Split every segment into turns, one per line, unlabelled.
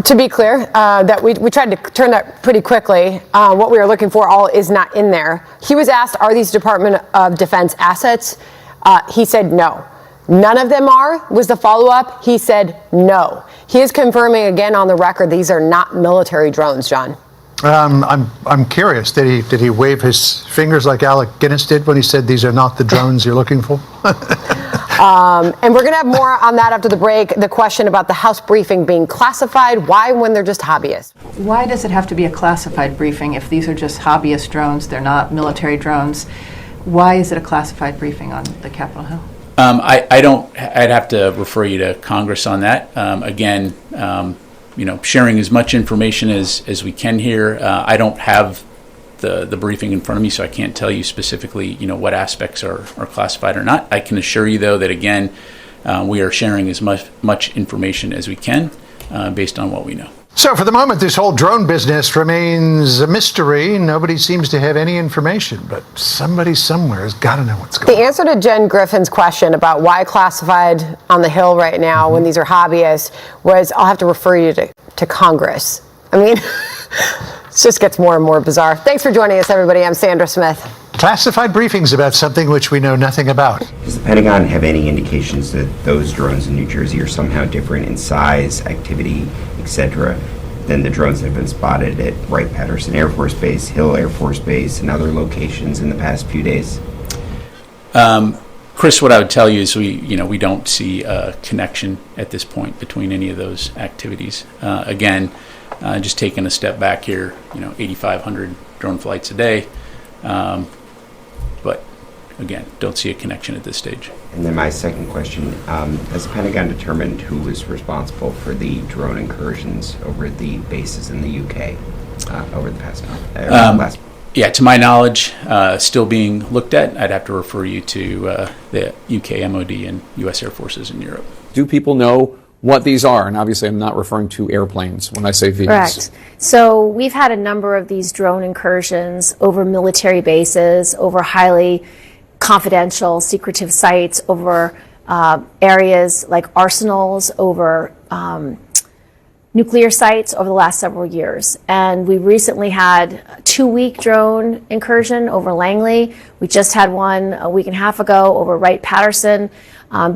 To be clear, that we tried to turn that pretty quickly. What we were looking for all is not in there. He was asked, are these Department of Defense assets? He said no. None of them are, was the follow-up. He said no. He is confirming again on the record these are not military drones, John.
I'm curious. Did he wave his fingers like Alec Guinness did when he said these are not the drones you're looking for?
And we're going to have more on that after the break. The question about the House briefing being classified. Why when they're just hobbyists?
Why does it have to be a classified briefing if these are just hobbyist drones, they're not military drones? Why is it a classified briefing on the Capitol Hill?
I'd have to refer you to Congress on that. Again, sharing as much information as we can here. I don't have the briefing in front of me, so I can't tell you specifically, what aspects are classified or not. I can assure you, though, that again, we are sharing as much information as we can based on what we know.
So for the moment, this whole drone business remains a mystery. Nobody seems to have any information, but somebody somewhere has got to know what's going on.
The answer to Jen Griffin's question about why classified on the Hill right now when these are hobbyists was, I'll have to refer you to Congress. I mean, it just gets more and more bizarre. Thanks for joining us, everybody. I'm Sandra Smith.
Classified briefings about something which we know nothing about.
Does the Pentagon have any indications that those drones in New Jersey are somehow different in size, activity, etc., than the drones that have been spotted at Wright-Patterson Air Force Base, Hill Air Force Base, and other locations in the past few days?
Chris, what I would tell you is we don't see a connection at this point between any of those activities. Again, just taking a step back here, 8,500 drone flights a day. But again, don't see a connection at this stage.
And then my second question, has the Pentagon determined who was responsible for the drone incursions over the bases in the UK over the past month?
Yeah, to my knowledge, still being looked at. I'd have to refer you to the UK MOD and US Air Forces in Europe.
Do people know what these are? And obviously I'm not referring to airplanes when I say these.
Correct. So we've had a number of these drone incursions over military bases, over highly confidential, secretive sites, over areas like arsenals, over nuclear sites over the last several years. And we recently had a 2-week drone incursion over Langley. We just had one a week and a half ago over Wright-Patterson.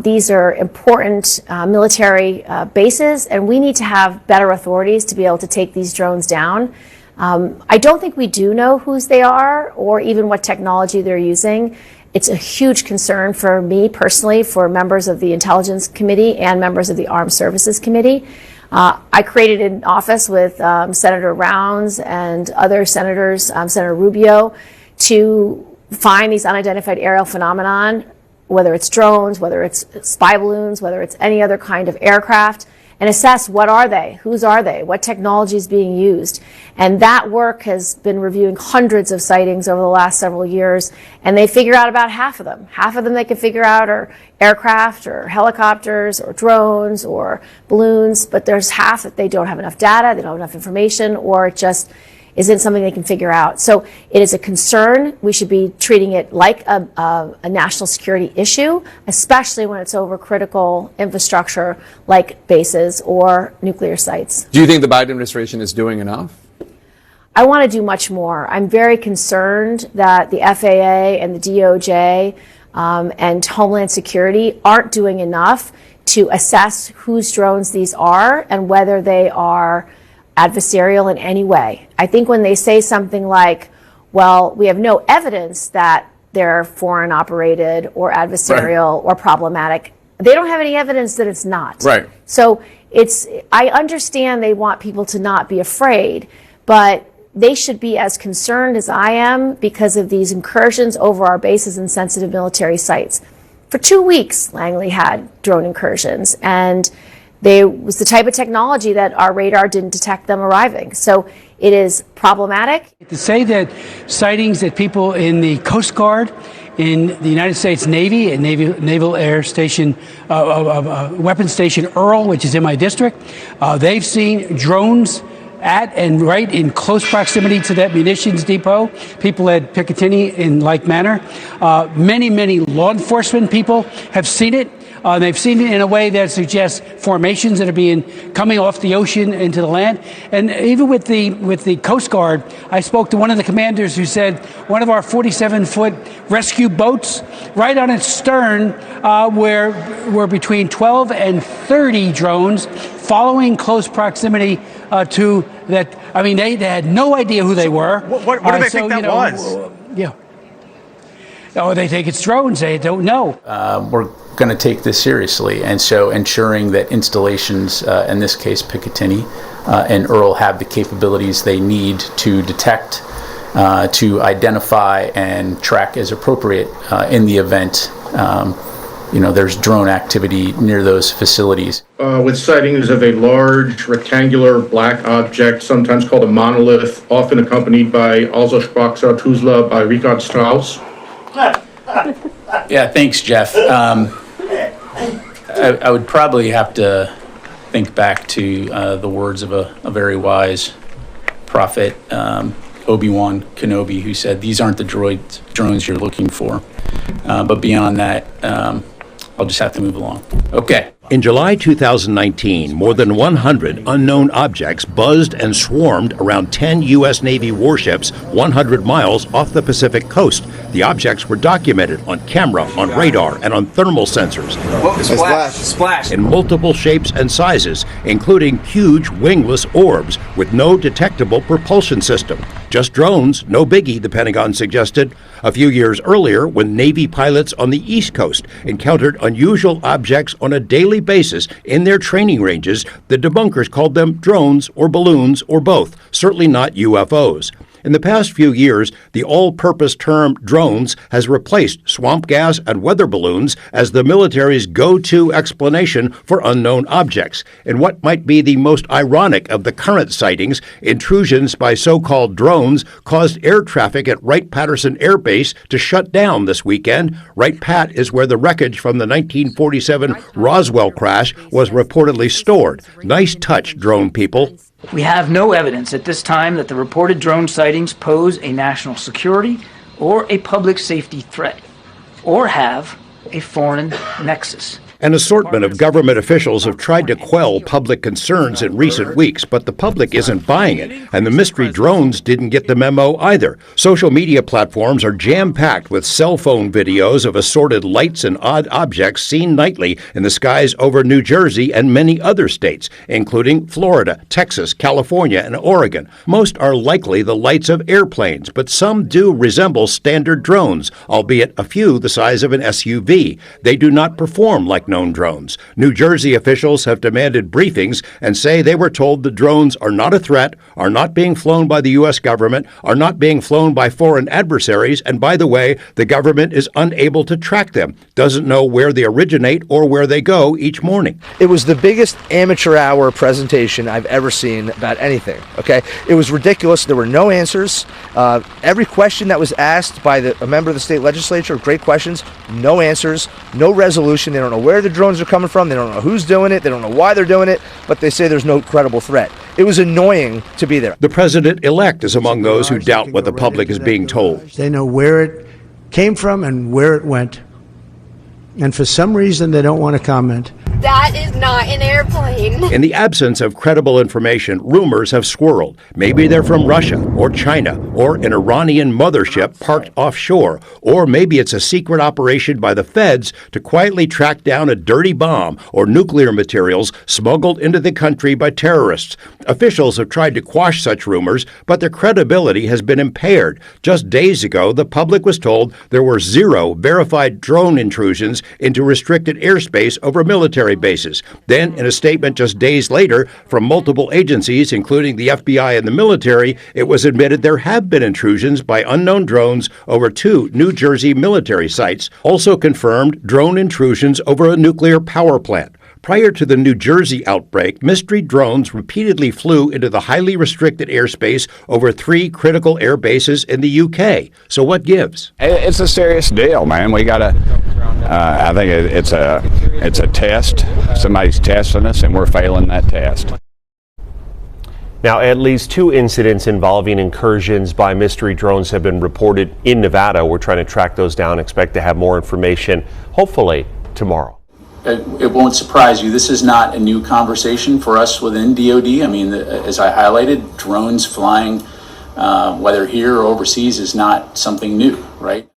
These are important military bases, and we need to have better authorities to be able to take these drones down. I don't think we do know whose they are or even what technology they're using. It's a huge concern for me personally, for members of the Intelligence Committee and members of the Armed Services Committee. I created an office with Senator Rounds and other senators, Senator Rubio, to find these unidentified aerial phenomenon, whether it's drones, whether it's spy balloons, whether it's any other kind of aircraft, and assess what are they, whose are they, what technology is being used. And that work has been reviewing hundreds of sightings over the last several years, and they figure out about half of them. Half of them they can figure out are aircraft or helicopters or drones or balloons, but there's half that they don't have enough data, they don't have enough information, or it just isn't something they can figure out. So it is a concern. We should be treating it like a national security issue, especially when it's over critical infrastructure like bases or nuclear sites.
Do you think the Biden administration is doing enough?
I want to do much more. I'm very concerned that the FAA and the DOJ and Homeland Security aren't doing enough to assess whose drones these are and whether they are adversarial in any way. I think when they say something like, well, we have no evidence that they're foreign operated or adversarial or problematic, they don't have any evidence that it's not.
Right.
So I understand they want people to not be afraid, but they should be as concerned as I am because of these incursions over our bases and sensitive military sites. For 2 weeks, Langley had drone incursions, and they was the type of technology that our radar didn't detect them arriving. So it is problematic.
To say that sightings that people in the Coast Guard, in the United States Navy, at Naval Air Station, Weapons Station Earl, which is in my district, they've seen drones at and right in close proximity to that munitions depot. People at Picatinny in like manner. Many law enforcement people have seen it. They've seen it in a way that suggests formations that are coming off the ocean into the land. And even with the Coast Guard, I spoke to one of the commanders who said one of our 47-foot rescue boats, right on its stern, were between 12 and 30 drones following close proximity to that. I mean, they had no idea who they were.
What do they think that was?
Yeah. Oh, they think it's drones. They don't know.
We're going to take this seriously, and so ensuring that installations, in this case Picatinny and Earl, have the capabilities they need to detect, to identify and track as appropriate in the event there's drone activity near those facilities.
With sightings of a large rectangular black object, sometimes called a monolith, often accompanied by Also sprach Zarathustra by Richard Strauss.
Yeah, thanks, Jeff. I would probably have to think back to the words of a very wise prophet, Obi-Wan Kenobi, who said, "These aren't the drones you're looking for." But beyond that, I'll just have to move along. Okay.
In July 2019, more than 100 unknown objects buzzed and swarmed around 10 U.S. Navy warships 100 miles off the Pacific coast. The objects were documented on camera, on radar, and on thermal sensors. Splash! In multiple shapes and sizes, including huge wingless orbs with no detectable propulsion system. Just drones, no biggie, the Pentagon suggested. A few years earlier, when Navy pilots on the East Coast encountered unusual objects on a daily basis in their training ranges, the debunkers called them drones or balloons or both, certainly not UFOs. In the past few years, the all-purpose term drones has replaced swamp gas and weather balloons as the military's go-to explanation for unknown objects. In what might be the most ironic of the current sightings, intrusions by so-called drones caused air traffic at Wright-Patterson Air Base to shut down this weekend. Wright-Pat is where the wreckage from the 1947 Roswell crash was reportedly stored. Nice touch, drone people.
We have no evidence at this time that the reported drone sightings pose a national security or a public safety threat, or have a foreign nexus.
An assortment of government officials have tried to quell public concerns in recent weeks, but the public isn't buying it, and the mystery drones didn't get the memo either. Social media platforms are jam-packed with cell phone videos of assorted lights and odd objects seen nightly in the skies over New Jersey and many other states, including Florida, Texas, California, and Oregon. Most are likely the lights of airplanes, but some do resemble standard drones, albeit a few the size of an SUV. They do not perform like known drones. New Jersey officials have demanded briefings and say they were told the drones are not a threat, are not being flown by the U.S. government, are not being flown by foreign adversaries, and by the way, the government is unable to track them, doesn't know where they originate or where they go each morning.
It was the biggest amateur hour presentation I've ever seen about anything, okay? It was ridiculous. There were no answers. Every question that was asked by a member of the state legislature, great questions, no answers, no resolution. They don't know where the drones are coming from. They don't know who's doing it. They don't know why they're doing it, but they say there's no credible threat. It was annoying to be there.
The president-elect is among those who doubt what the public is being told.
They know where it came from and where it went. And for some reason, they don't want to comment.
That is not an airplane.
In the absence of credible information, rumors have swirled. Maybe they're from Russia or China or an Iranian mothership parked offshore, or maybe it's a secret operation by the feds to quietly track down a dirty bomb or nuclear materials smuggled into the country by terrorists. Officials have tried to quash such rumors, but their credibility has been impaired. Just days ago, the public was told there were 0 verified drone intrusions into restricted airspace over military bases. Then, in a statement just days later from multiple agencies, including the FBI and the military, it was admitted there have been intrusions by unknown drones over 2 New Jersey military sites, also confirmed drone intrusions over a nuclear power plant. Prior to the New Jersey outbreak, mystery drones repeatedly flew into the highly restricted airspace over 3 critical air bases in the UK. So what gives?
It's a serious deal, man. We gotta. I think it's a test. Somebody's testing us, and we're failing that test.
Now, at least 2 incidents involving incursions by mystery drones have been reported in Nevada. We're trying to track those down. Expect to have more information, hopefully tomorrow.
it won't surprise you, this is not a new conversation for us within DoD. I mean, as I highlighted, drones flying, whether here or overseas, is not something new, right?